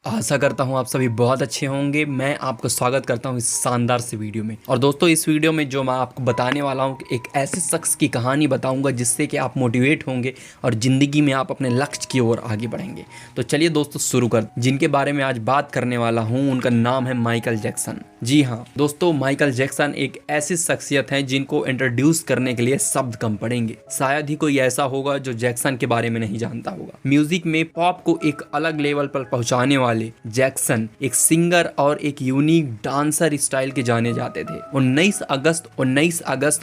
आशा करता हूँ आप सभी बहुत अच्छे होंगे। मैं आपको स्वागत करता हूँ इस शानदार से वीडियो में। और दोस्तों, इस वीडियो में जो मैं आपको बताने वाला हूँ एक ऐसे शख्स की कहानी बताऊँगा जिससे कि आप मोटिवेट होंगे और ज़िंदगी में आप अपने लक्ष्य की ओर आगे बढ़ेंगे। तो चलिए दोस्तों शुरू कर। जिनके बारे में आज बात करने वाला हूँ उनका नाम है माइकल जैक्सन। जी हाँ दोस्तों, माइकल जैक्सन एक ऐसी शख्सियत है जिनको इंट्रोड्यूस करने के लिए शब्द कम पड़ेंगे। शायद ही कोई ऐसा होगा जो जैक्सन के बारे में नहीं जानता होगा। म्यूजिक में पॉप को एक अलग लेवल पर पहुंचाने वाले जैक्सन एक सिंगर और एक यूनिक डांसर स्टाइल के जाने जाते थे। 19 अगस्त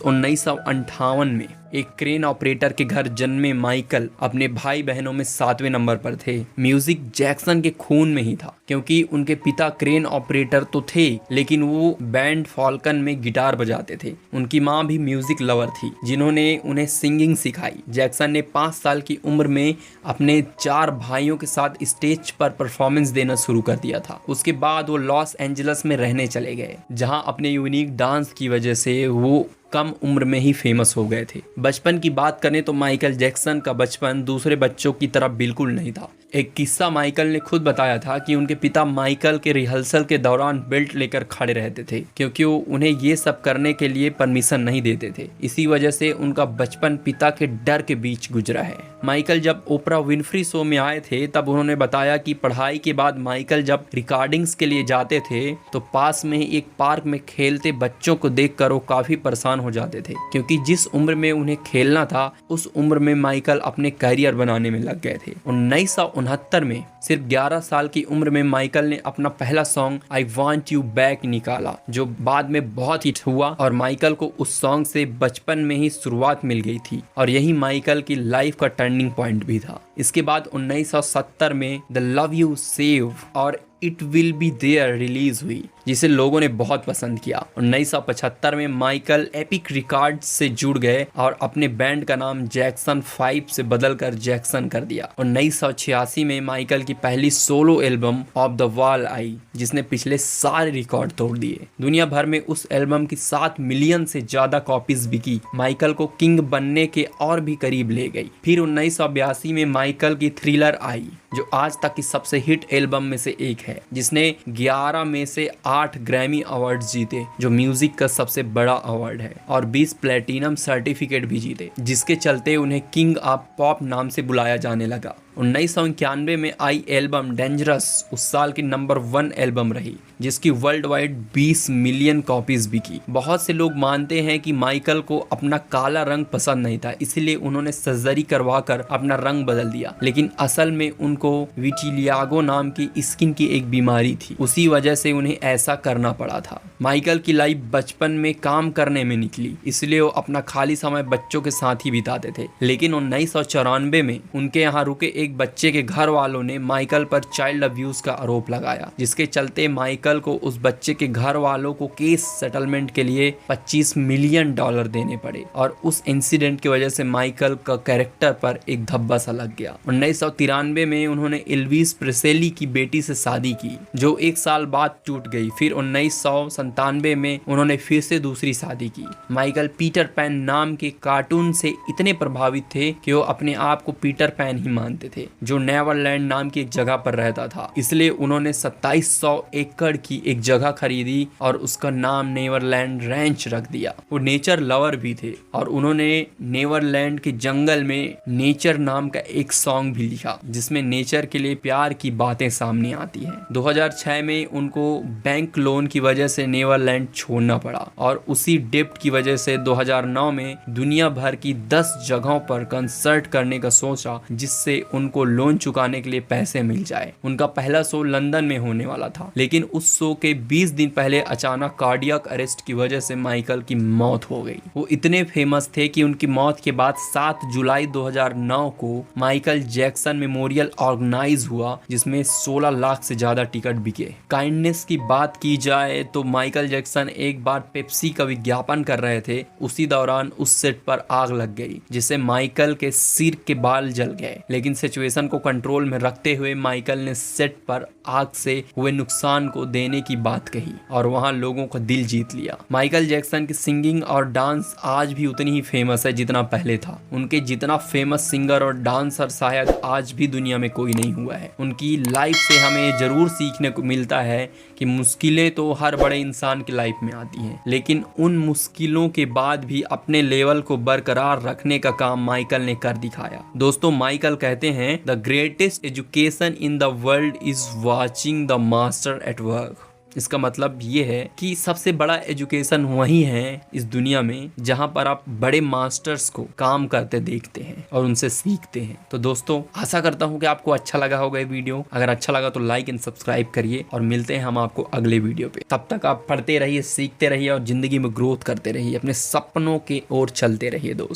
1958 में एक क्रेन ऑपरेटर के घर जन्मे माइकल अपने भाई बहनों में 7वें नंबर पर थे। म्यूजिक जैक्सन के खून में ही था क्योंकि उनके पिता क्रेन ऑपरेटर तो थे लेकिन वो बैंड फॉल्कन में गिटार बजाते थे। उनकी माँ भी म्यूजिक लवर थी जिन्होंने उन्हें सिंगिंग सिखाई। जैक्सन ने 5 साल की उम्र में अपने 4 भाइयों के साथ स्टेज पर परफॉर्मेंस देना शुरू कर दिया था। उसके बाद वो लॉस एंजल्स में रहने चले गए जहाँ अपने यूनिक डांस की वजह से वो कम उम्र में ही फेमस हो गए थे। बचपन की बात करें तो माइकल जैक्सन का बचपन दूसरे बच्चों की तरह बिल्कुल नहीं था। एक किस्सा माइकल ने खुद बताया था कि उनके पिता माइकल के रिहर्सल के दौरान बेल्ट लेकर खड़े रहते थे क्योंकि वो उन्हें ये सब करने के लिए परमिशन नहीं देते थे। इसी वजह से उनका बचपन पिता के डर के बीच गुजरा है। माइकल जब ओपरा विनफ्री शो में आए थे तब उन्होंने बताया कि पढ़ाई के बाद माइकल जब रिकॉर्डिंग्स के लिए जाते थे तो पास में ही एक पार्क में खेलते बच्चों को देखकर वो काफी परेशान हो जाते थे क्योंकि जिस उम्र में उन्हें खेलना था उस उम्र में माइकल अपने करियर बनाने में लग गए थे। 1969 में सिर्फ 11 साल की उम्र में माइकल ने अपना पहला song I want you back निकाला जो बाद में बहुत हिट हुआ और माइकल को उस सॉन्ग से बचपन में ही शुरुआत मिल गई थी और यही माइकल की लाइफ का टर्निंग पॉइंट भी था। इसके बाद 1970 में द लव यू सेव और it will be there release हुई जिसे लोगों ने बहुत पसंद किया। 1975 में माइकल एपिक रिकॉर्ड्स से जुड़ गए और अपने बैंड का नाम जैक्सन 5 से बदलकर जैक्सन कर दिया। 1986 में माइकल की पहली solo album of the wall I जिसने पिछले सारे रिकॉर्ड तोड़ दिए। दुनिया भर में उस एल्बम की 7 मिलियन से ज्यादा कॉपीज बिकी, माइकल को किंग बनने के और भी करीब ले गई। फिर 1982 में माइकल की थ्रिलर आई जो आज तक की सबसे हिट एल्बम में से एक है जिसने 11 में से 8 ग्रैमी अवार्ड्स जीते जो म्यूजिक का सबसे बड़ा अवार्ड है और 20 प्लेटिनम सर्टिफिकेट भी जीते जिसके चलते उन्हें किंग ऑफ पॉप नाम से बुलाया जाने लगा। 1991 में आई एल्बम डेंजरस उस साल की नंबर 1 एल्बम रही जिसकी वर्ल्ड वाइड 20 मिलियन कॉपीज बिकी। बहुत से लोग मानते हैं कि माइकल को अपना काला रंग पसंद नहीं था इसलिए उन्होंने सर्जरी करवाकर अपना रंग बदल दिया, लेकिन असल में उनको विटिलिगो नाम की स्किन की एक बीमारी थी, उसी वजह से उन्हें ऐसा करना पड़ा था। माइकल की लाइफ बचपन में काम करने में निकली इसलिए वो अपना खाली समय बच्चों के साथ ही बिताते थे, लेकिन 1994 में उनके यहाँ रुके एक बच्चे के घर वालों ने माइकल पर चाइल्ड अब्यूज का आरोप लगाया जिसके चलते माइकल को उस बच्चे के घर वालों को केस सेटलमेंट के लिए $25 मिलियन देने पड़े और उस इंसिडेंट की वजह से माइकल का कैरेक्टर पर एक धब्बा सा लग गया। 1993 में उन्होंने एल्विस प्रेस्ली की बेटी से शादी की जो 1 साल बाद टूट गई। फिर 1997 में उन्होंने फिर से दूसरी शादी की। माइकल पीटर पैन नाम के कार्टून से इतने प्रभावित थे कि वो अपने आप को पीटर पैन ही मानते थे जो नेवरलैंड नाम की एक जगह पर रहता था, इसलिए उन्होंने 2700 एकड़ की एक जगह खरीदी और उसका नाम नेवरलैंड रैंच रख दिया। वो नेचर लवर भी थे और उन्होंने नेवरलैंड के जंगल में नेचर नाम का एक सॉन्ग भी लिखा जिसमें नेचर के लिए प्यार की बातें सामने आती हैं। 2006 में उनको बैंक लोन की वजह से नेवरलैंड छोड़ना पड़ा और उसी डेब्ट की वजह से 2009 में दुनिया भर की 10 जगहों पर कंसर्ट करने का सोचा जिससे उनको लोन चुकाने के लिए पैसे मिल जाए। उनका पहला शो लंदन में होने वाला था लेकिन उस शो के 20 दिन पहले अचानक कार्डियक अरेस्ट की वजह से माइकल की मौत हो गई। वो इतने फेमस थे कि उनकी मौत के बाद 7 जुलाई 2009 को माइकल जैक्सन मेमोरियल ऑर्गेनाइज हुआ जिसमें 16 लाख से ज्यादा टिकट बिके। काइंडनेस की बात की जाए तो माइकल जैक्सन एक बार पेप्सी का विज्ञापन कर रहे थे, उसी दौरान उस सेट पर आग लग गई जिससे माइकल के सिर के बाल जल गए, लेकिन से सिचुएशन को कंट्रोल में रखते हुए माइकल ने सेट पर आग से हुए नुकसान को देने की बात कही और वहां लोगों का दिल जीत लिया। माइकल जैक्सन की सिंगिंग और डांस आज भी उतनी ही फेमस है जितना पहले था। उनके जितना फेमस सिंगर और डांसर शायद आज भी दुनिया में कोई नहीं हुआ है। उनकी लाइफ से हमें ये जरूर सीखने को मिलता है कि मुश्किलें तो हर बड़े इंसान की लाइफ में आती हैं, लेकिन उन मुश्किलों के बाद भी अपने लेवल को बरकरार रखने का काम माइकल ने कर दिखाया। दोस्तों, माइकल कहते हैं the greatest education in the world is watching the master at work. इसका मतलब ये है कि सबसे बड़ा एजुकेशन वही है इस दुनिया में जहां पर आप बड़े मास्टर्स को काम करते देखते हैं और उनसे सीखते हैं। तो दोस्तों, आशा करता हूं कि आपको अच्छा लगा होगा ये वीडियो। अगर अच्छा लगा तो लाइक एंड सब्सक्राइब करिए और मिलते हैं हम आपको अगले वीडियो पे। तब तक आप पढ़ते रहिए, सीखते रहिए और जिंदगी में ग्रोथ करते रहिए, अपने सपनों के ओर चलते रहिए दोस्त।